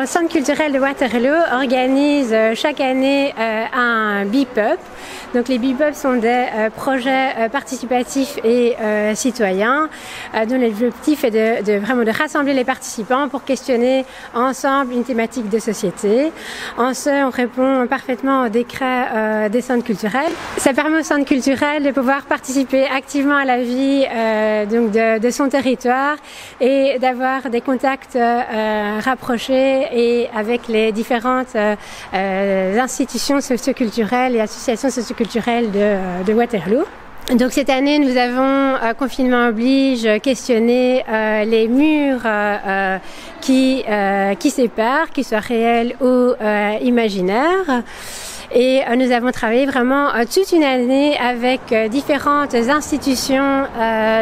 Centre culturel de Waterloo organise chaque année un Bipub. Donc les Bipub sont des projets participatifs et citoyens dont l'objectif est vraiment de rassembler les participants pour questionner ensemble une thématique de société. En ce, on répond parfaitement au décret des centres culturels. Ça permet aux centres culturels de pouvoir participer activement à la vie donc de son territoire et d'avoir des contacts rapprochés et avec les différentes institutions socioculturelles et associations socioculturelles de Waterloo. Donc cette année, nous avons, confinement oblige, questionné les murs qui séparent, qu'ils soient réels ou imaginaires. Et nous avons travaillé vraiment toute une année avec différentes institutions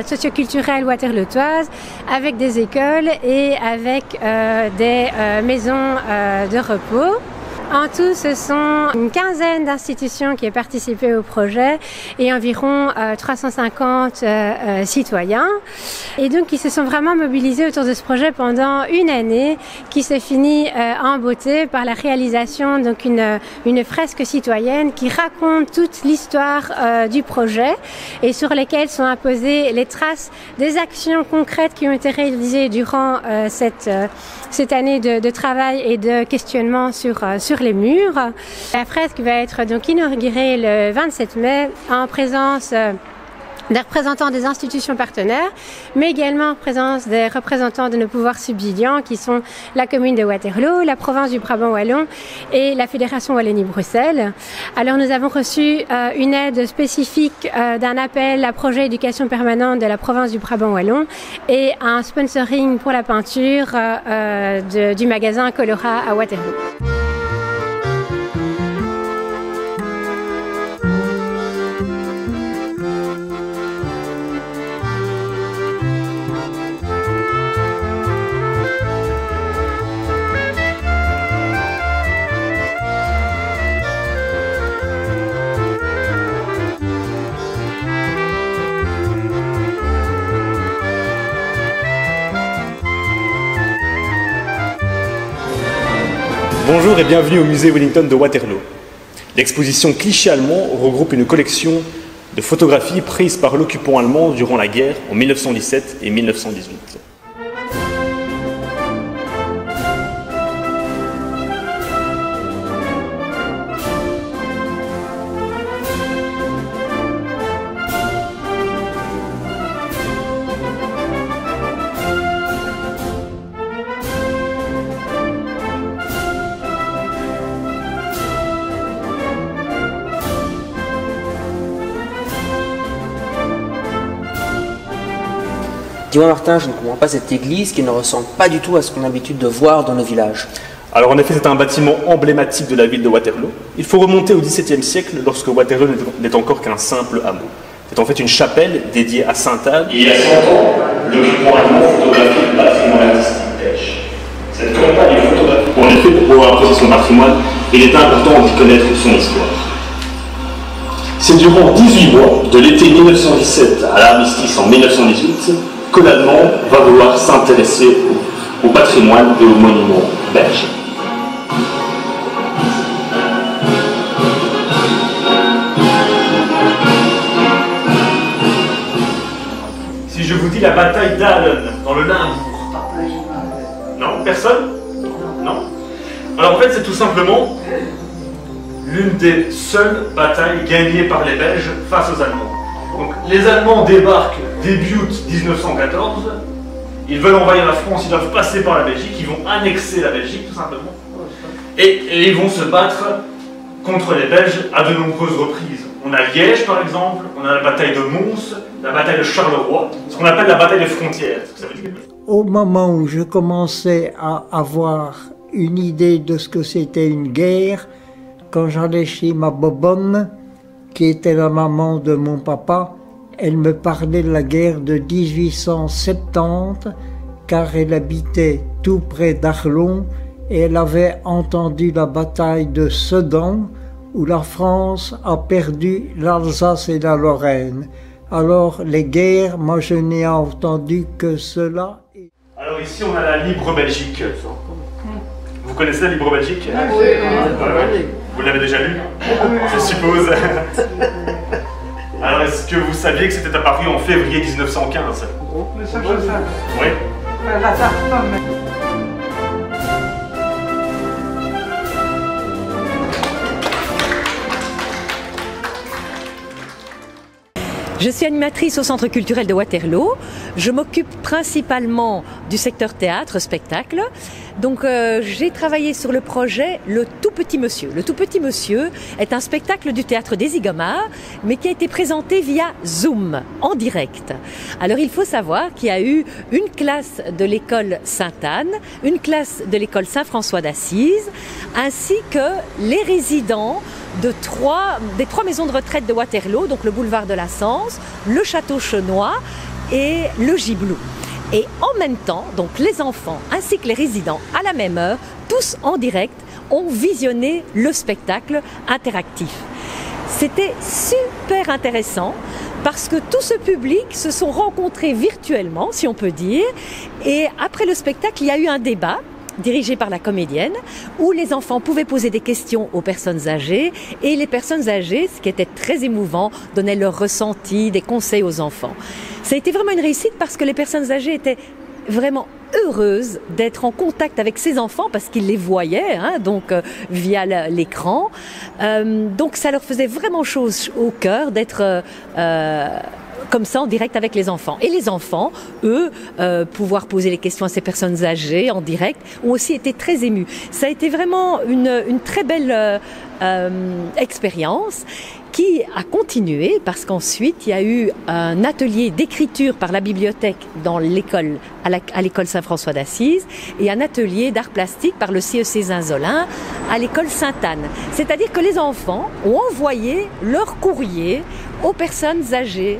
socioculturelles waterlootoises, avec des écoles et avec des maisons de repos. En tout, ce sont une quinzaine d'institutions qui ont participé au projet et environ 350 citoyens. Et donc, ils se sont vraiment mobilisés autour de ce projet pendant une année qui se finit en beauté par la réalisation donc une fresque citoyenne qui raconte toute l'histoire du projet et sur lesquelles sont imposées les traces des actions concrètes qui ont été réalisées durant cette année de travail et de questionnement sur les murs. La fresque va être donc inaugurée le 27 mai en présence des représentants des institutions partenaires, mais également en présence des représentants de nos pouvoirs subsidiants qui sont la commune de Waterloo, la province du Brabant Wallon et la Fédération Wallonie-Bruxelles. Alors nous avons reçu une aide spécifique d'un appel à projet éducation permanente de la province du Brabant Wallon et un sponsoring pour la peinture du magasin Colora à Waterloo. Bonjour et bienvenue au musée Wellington de Waterloo. L'exposition Clichés allemands regroupe une collection de photographies prises par l'occupant allemand durant la guerre en 1917 et 1918. Dis-moi Martin, je ne comprends pas cette église qui ne ressemble pas du tout à ce qu'on a l'habitude de voir dans nos villages. Alors en effet, c'est un bâtiment emblématique de la ville de Waterloo. Il faut remonter au XVIIe siècle lorsque Waterloo n'est encore qu'un simple hameau. C'est en fait une chapelle dédiée à Sainte-Anne. Il y a 100 ans, l'occupant allemand photographiait le patrimoine artistique belge. Cette campagne photographique, en effet, pour pouvoir apprécier son patrimoine, il est important d'y connaître son histoire. C'est durant 18 mois, de l'été 1917 à l'armistice en 1918, que l'Allemand va vouloir s'intéresser au patrimoine et aux monuments belges. Si je vous dis la bataille d'Aalen, dans le Limbourg. Non, personne? Non. Alors en fait, c'est tout simplement l'une des seules batailles gagnées par les Belges face aux Allemands. Donc les Allemands débarquent début août 1914, ils veulent envahir la France, ils doivent passer par la Belgique, ils vont annexer la Belgique tout simplement. Et ils vont se battre contre les Belges à de nombreuses reprises. On a Liège par exemple, on a la bataille de Mons, la bataille de Charleroi, ce qu'on appelle la bataille des frontières. Ça veut dire... Au moment où je commençais à avoir une idée de ce que c'était une guerre, quand j'allais chez ma bobonne, qui était la maman de mon papa, elle me parlait de la guerre de 1870, car elle habitait tout près d'Arlon et elle avait entendu la bataille de Sedan, où la France a perdu l'Alsace et la Lorraine. Alors les guerres, moi je n'ai entendu que cela. Alors ici on a la libre Belgique. Vous Vous connaissez la Libre Belgique? Oui. Ouais. Vous l'avez déjà lu? Je suppose. Alors, est-ce que vous saviez que c'était apparu en février 1915? Mais ça, je sais. Oui. La tarte pomme. Je suis animatrice au Centre culturel de Waterloo. Je m'occupe principalement du secteur théâtre, spectacle. Donc j'ai travaillé sur le projet Le Tout Petit Monsieur. Le Tout Petit Monsieur est un spectacle du théâtre des Igomards, mais qui a été présenté via Zoom, en direct. Alors il faut savoir qu'il y a eu une classe de l'école Sainte-Anne, une classe de l'école Saint-François d'Assise, ainsi que les résidents des trois maisons de retraite de Waterloo, donc le boulevard de la Sens, le château Chenois et le Gibelou. Et en même temps, donc les enfants ainsi que les résidents, à la même heure, tous en direct, ont visionné le spectacle interactif. C'était super intéressant parce que tout ce public se sont rencontrés virtuellement, si on peut dire, et après le spectacle, il y a eu un débat dirigé par la comédienne, où les enfants pouvaient poser des questions aux personnes âgées, et les personnes âgées, ce qui était très émouvant, donnaient leurs ressentis, des conseils aux enfants. Ça a été vraiment une réussite parce que les personnes âgées étaient vraiment heureuses d'être en contact avec ces enfants parce qu'ils les voyaient, donc via l'écran. Donc ça leur faisait vraiment chose au cœur d'être comme ça en direct avec les enfants. Et les enfants, eux, pouvoir poser les questions à ces personnes âgées en direct, ont aussi été très émus. Ça a été vraiment une très belle expérience qui a continué parce qu'ensuite il y a eu un atelier d'écriture par la bibliothèque dans l'école, à l'école Saint-François d'Assise, et un atelier d'art plastique par le CEC Zinzolin à l'école Sainte-Anne. C'est-à-dire que les enfants ont envoyé leur courrier aux personnes âgées.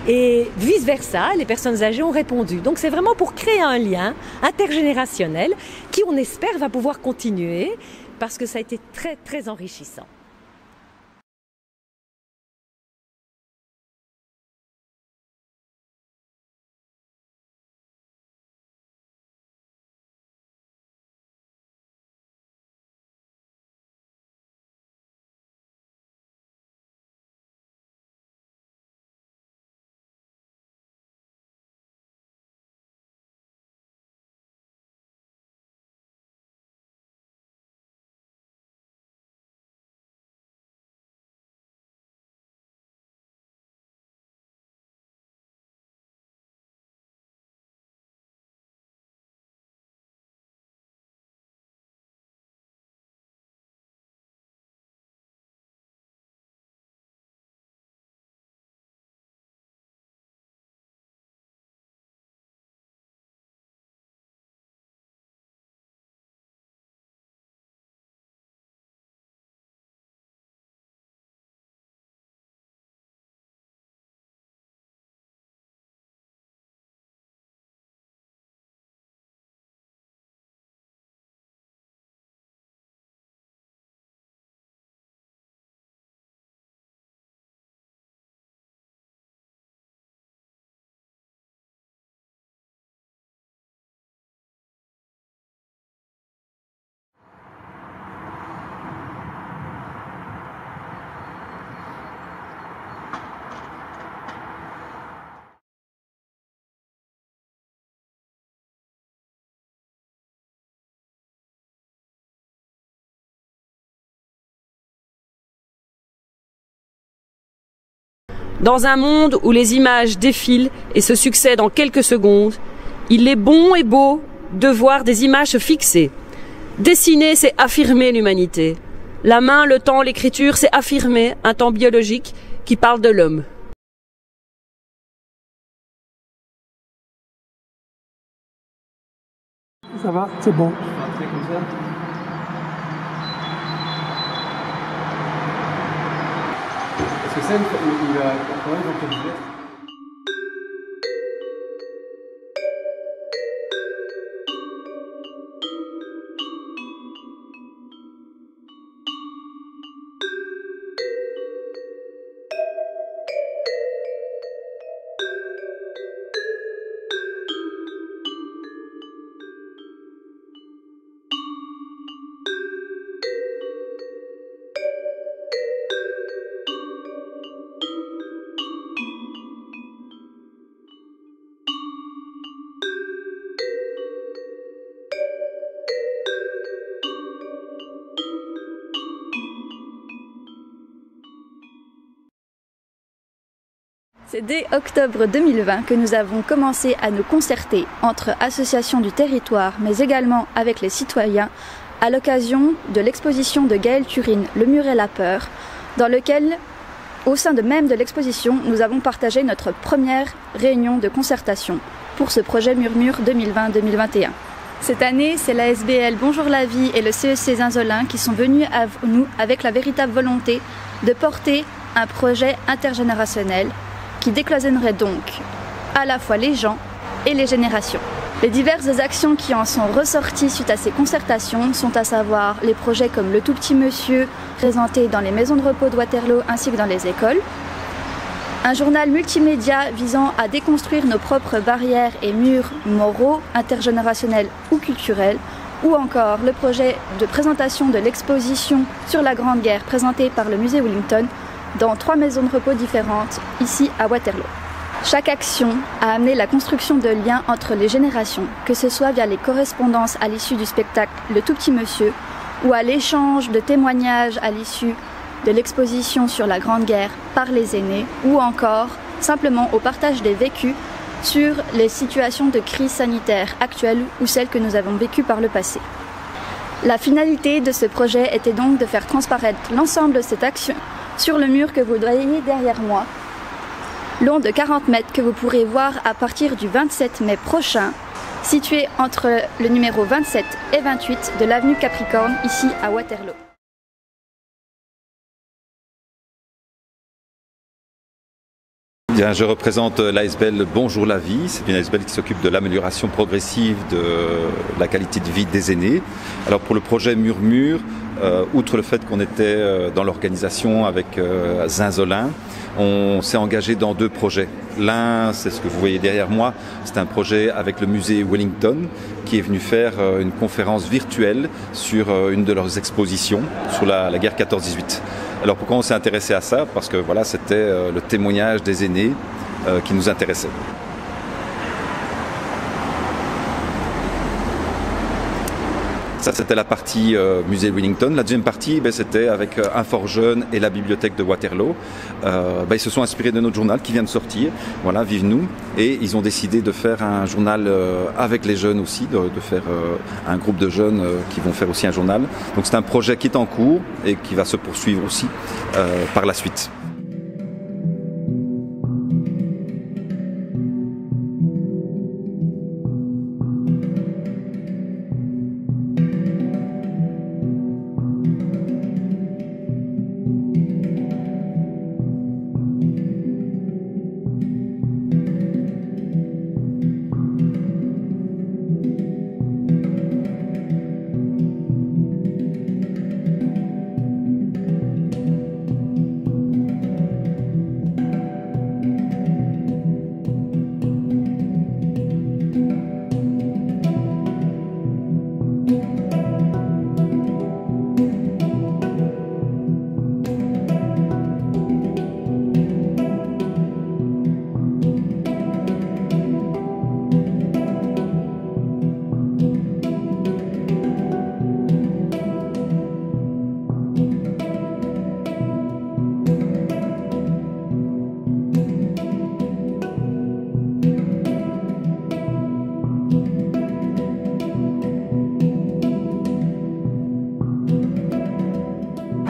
Et vice-versa, les personnes âgées ont répondu. Donc c'est vraiment pour créer un lien intergénérationnel qui, on espère, va pouvoir continuer parce que ça a été très, très enrichissant. Dans un monde où les images défilent et se succèdent en quelques secondes, il est bon et beau de voir des images se fixer. Dessiner, c'est affirmer l'humanité. La main, le temps, l'écriture, c'est affirmer un temps biologique qui parle de l'homme. Ça va, c'est bon. Est-ce que c'est où il a travaillé dans quel budget? C'est dès octobre 2020 que nous avons commencé à nous concerter entre associations du territoire, mais également avec les citoyens, à l'occasion de l'exposition de Gaëlle Turine, Le mur et la peur, dans lequel, au sein même de l'exposition, nous avons partagé notre première réunion de concertation pour ce projet Murmure 2020-2021. Cette année, c'est l'ASBL Bonjour la Vie et le CEC Zinzolin qui sont venus à nous avec la véritable volonté de porter un projet intergénérationnel qui décloisonnerait donc à la fois les gens et les générations. Les diverses actions qui en sont ressorties suite à ces concertations sont à savoir les projets comme le Tout Petit Monsieur présenté dans les maisons de repos de Waterloo ainsi que dans les écoles, un journal multimédia visant à déconstruire nos propres barrières et murs moraux, intergénérationnels ou culturels, ou encore le projet de présentation de l'exposition sur la Grande Guerre présentée par le musée Wellington dans 3 maisons de repos différentes ici à Waterloo. Chaque action a amené la construction de liens entre les générations, que ce soit via les correspondances à l'issue du spectacle Le Tout Petit Monsieur ou à l'échange de témoignages à l'issue de l'exposition sur la Grande Guerre par les aînés ou encore simplement au partage des vécus sur les situations de crise sanitaire actuelles ou celles que nous avons vécues par le passé. La finalité de ce projet était donc de faire transparaître l'ensemble de cette action sur le mur que vous voyez derrière moi, long de 40 mètres que vous pourrez voir à partir du 27 mai prochain, situé entre le numéro 27 et 28 de l'avenue Capricorne, ici à Waterloo. Bien, je représente l'ASBL Bonjour la Vie. C'est une ASBL qui s'occupe de l'amélioration progressive de la qualité de vie des aînés. Alors pour le projet Murmure, outre le fait qu'on était dans l'organisation avec Zinzolin, on s'est engagé dans 2 projets. L'un, c'est ce que vous voyez derrière moi, c'est un projet avec le musée Wellington qui est venu faire une conférence virtuelle sur une de leurs expositions sur la guerre 14-18. Alors pourquoi on s'est intéressé à ça? Parce que voilà, c'était le témoignage des aînés qui nous intéressait. Ça, c'était la partie musée Wellington. La deuxième partie, c'était avec Infor-Jeunes et la bibliothèque de Waterloo. Ils se sont inspirés de notre journal qui vient de sortir, voilà, Vive nous, et ils ont décidé de faire un journal avec les jeunes aussi, de faire un groupe de jeunes qui vont faire aussi un journal. Donc c'est un projet qui est en cours et qui va se poursuivre aussi par la suite.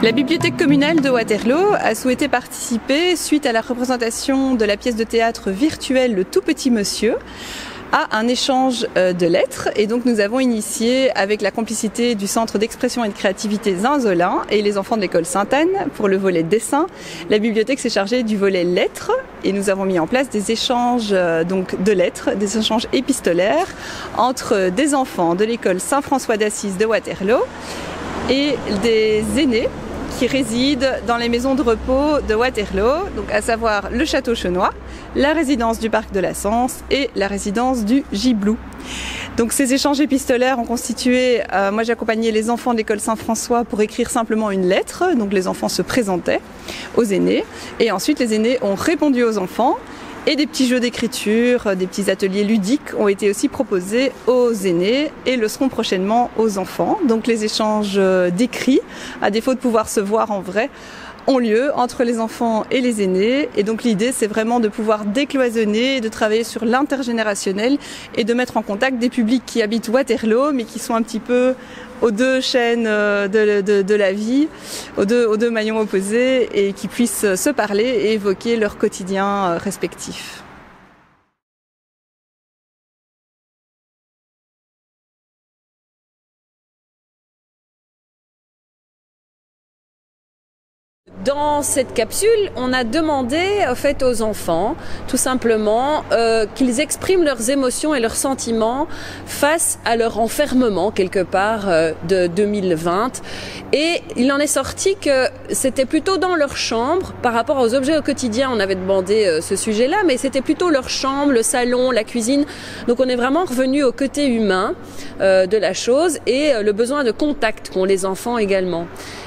La bibliothèque communale de Waterloo a souhaité participer, suite à la représentation de la pièce de théâtre virtuelle Le Tout Petit Monsieur, à un échange de lettres. Et donc nous avons initié, avec la complicité du Centre d'expression et de créativité Zinzolin et les enfants de l'école Sainte-Anne, pour le volet dessin, la bibliothèque s'est chargée du volet lettres et nous avons mis en place des échanges donc de lettres, des échanges épistolaires entre des enfants de l'école Saint-François d'Assise de Waterloo et des aînés qui résident dans les maisons de repos de Waterloo, donc à savoir le Château Chenois, la résidence du Parc de la Sens et la résidence du Giblou. Donc ces échanges épistolaires ont constitué, moi j'ai accompagné les enfants de l'école Saint-François pour écrire simplement une lettre, donc les enfants se présentaient aux aînés, et ensuite les aînés ont répondu aux enfants, et des petits jeux d'écriture, des petits ateliers ludiques ont été aussi proposés aux aînés et le seront prochainement aux enfants. Donc les échanges d'écrits, à défaut de pouvoir se voir en vrai, ont lieu entre les enfants et les aînés. Et donc l'idée, c'est vraiment de pouvoir décloisonner, de travailler sur l'intergénérationnel et de mettre en contact des publics qui habitent Waterloo, mais qui sont un petit peu aux deux chaînes de la vie, aux deux maillons opposés, et qui puissent se parler et évoquer leur quotidien respectif. Dans cette capsule, on a demandé en fait aux enfants, tout simplement, qu'ils expriment leurs émotions et leurs sentiments face à leur enfermement quelque part de 2020. Et il en est sorti que c'était plutôt dans leur chambre, par rapport aux objets au quotidien, on avait demandé ce sujet-là, mais c'était plutôt leur chambre, le salon, la cuisine. Donc on est vraiment revenu au côté humain de la chose et le besoin de contact qu'ont les enfants également.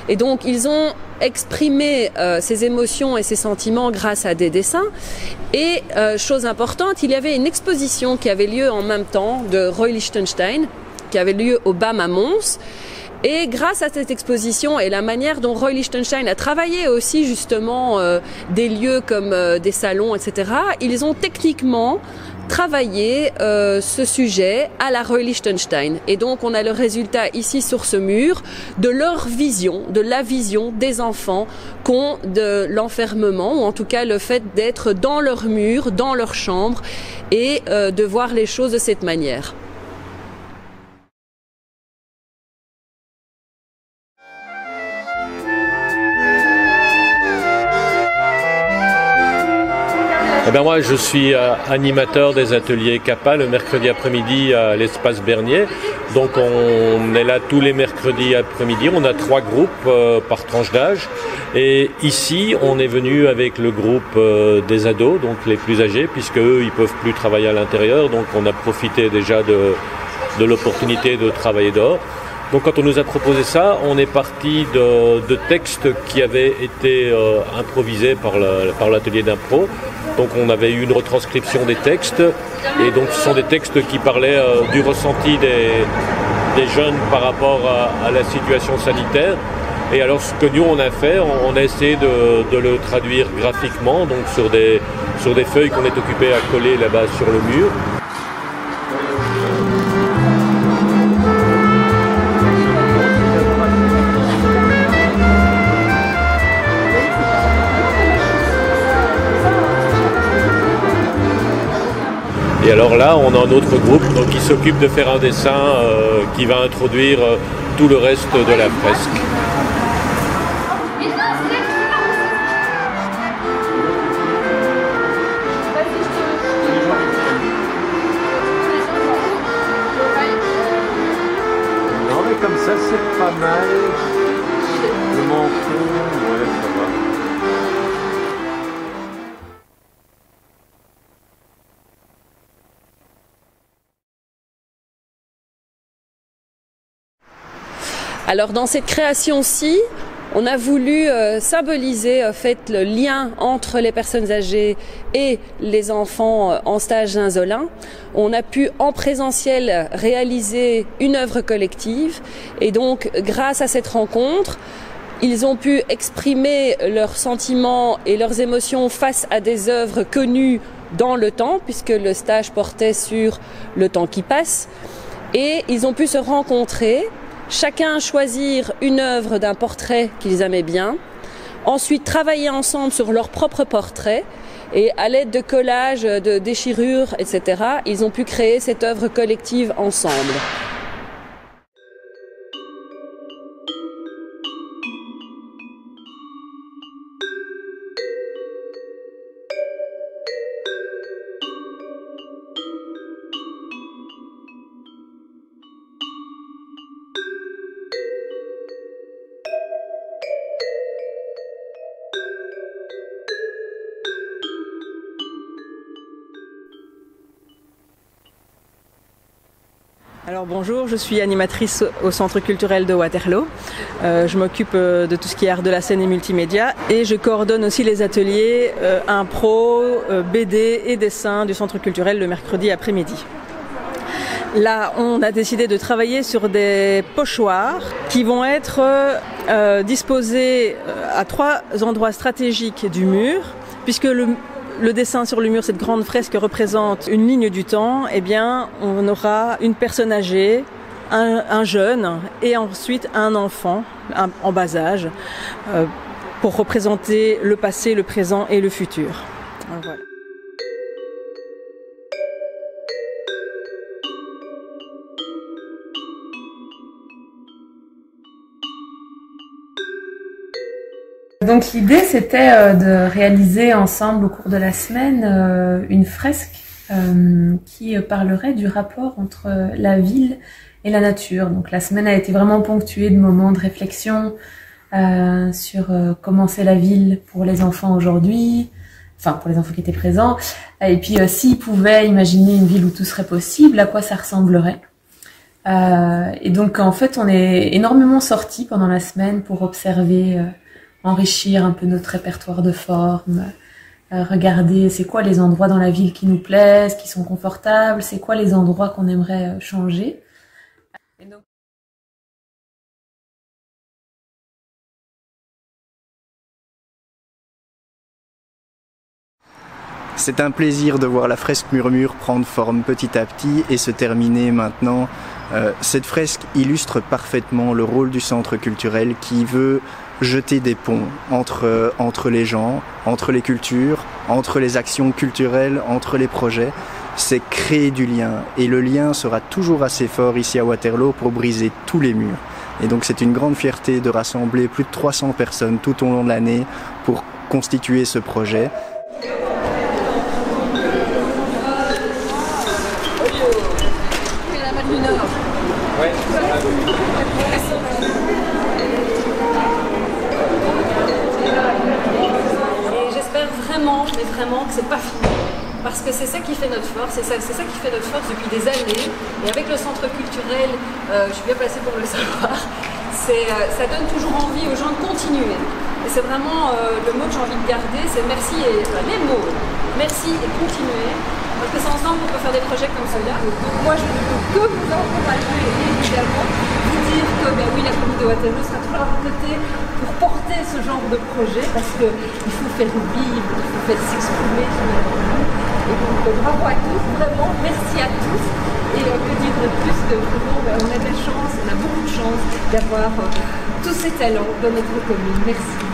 Et donc ils ont exprimé ces émotions et ces sentiments grâce à des dessins. Et chose importante, il y avait une exposition qui avait lieu en même temps de Roy Lichtenstein, qui avait lieu au BAM à Mons. Et grâce à cette exposition et la manière dont Roy Lichtenstein a travaillé aussi justement des lieux comme des salons, etc., ils ont techniquement travaillé ce sujet à la Roy Lichtenstein. Et donc on a le résultat ici sur ce mur de leur vision, de la vision des enfants qu'ont de l'enfermement, ou en tout cas le fait d'être dans leur mur, dans leur chambre, et de voir les choses de cette manière. Eh bien moi je suis animateur des ateliers CAPA le mercredi après-midi à l'espace Bernier. Donc on est là tous les mercredis après-midi, on a 3 groupes par tranche d'âge. Et ici on est venu avec le groupe des ados, donc les plus âgés, puisque eux ils peuvent plus travailler à l'intérieur. Donc on a profité déjà de l'opportunité de travailler dehors. Donc quand on nous a proposé ça, on est parti de textes qui avaient été improvisés par l'atelier d'impro. Donc on avait eu une retranscription des textes, et donc ce sont des textes qui parlaient du ressenti des jeunes par rapport à la situation sanitaire. Et alors ce que nous on a fait, on a essayé de le traduire graphiquement, donc sur des feuilles qu'on est occupé à coller là-bas sur le mur. Et alors là, on a un autre groupe qui s'occupe de faire un dessin qui va introduire tout le reste de la fresque. Non mais comme ça, c'est pas mal. Le menton, ouais, ça va. Alors dans cette création-ci, on a voulu symboliser en fait le lien entre les personnes âgées et les enfants en stage Zinzolin. On a pu en présentiel réaliser une œuvre collective, et donc grâce à cette rencontre, ils ont pu exprimer leurs sentiments et leurs émotions face à des œuvres connues dans le temps, puisque le stage portait sur le temps qui passe, et ils ont pu se rencontrer, chacun choisir une œuvre d'un portrait qu'ils aimaient bien, ensuite travailler ensemble sur leur propre portrait, et à l'aide de collages, de déchirures, etc., ils ont pu créer cette œuvre collective ensemble. Alors bonjour, je suis animatrice au Centre culturel de Waterloo. Je m'occupe de tout ce qui est art de la scène et multimédia, et je coordonne aussi les ateliers impro, BD et dessin du Centre culturel le mercredi après-midi. Là, on a décidé de travailler sur des pochoirs qui vont être disposés à 3 endroits stratégiques du mur, puisque le dessin sur le mur, cette grande fresque représente une ligne du temps. Eh bien, on aura une personne âgée, un jeune et ensuite un enfant en bas âge pour représenter le passé, le présent et le futur. Voilà. Donc l'idée c'était de réaliser ensemble au cours de la semaine une fresque qui parlerait du rapport entre la ville et la nature. Donc la semaine a été vraiment ponctuée de moments de réflexion sur comment c'est la ville pour les enfants aujourd'hui, enfin pour les enfants qui étaient présents, et puis s'ils pouvaient imaginer une ville où tout serait possible, à quoi ça ressemblerait. Et donc en fait on est énormément sortis pendant la semaine pour observer, enrichir un peu notre répertoire de formes, regarder c'est quoi les endroits dans la ville qui nous plaisent, qui sont confortables, c'est quoi les endroits qu'on aimerait changer. Et donc... C'est un plaisir de voir la fresque Murmure prendre forme petit à petit et se terminer maintenant. Cette fresque illustre parfaitement le rôle du centre culturel qui veut jeter des ponts entre les gens, entre les cultures, entre les actions culturelles, entre les projets. C'est créer du lien et le lien sera toujours assez fort ici à Waterloo pour briser tous les murs. Et donc c'est une grande fierté de rassembler plus de 300 personnes tout au long de l'année pour constituer ce projet. Mais vraiment que c'est pas fini, parce que c'est ça qui fait notre force, c'est ça qui fait notre force depuis des années. Et avec le centre culturel, je suis bien placée pour le savoir, ça donne toujours envie aux gens de continuer. Et c'est vraiment le mot que j'ai envie de garder, c'est merci et les mots, merci et continuer, parce que c'est ensemble qu'on peut faire des projets comme ceux-là. Donc moi je ne peux que vous encourager et évidemment vous dire que ben oui, la commune de Waterloo sera toujours à vos côtés pour porter ce genre de projet, parce qu'il faut faire vivre, il faut faire s'exprimer. Et donc bravo à tous, vraiment merci à tous. Et que dire de plus que vraiment, ben, on a de la chance, on a beaucoup de chance d'avoir tous ces talents dans notre commune. Merci.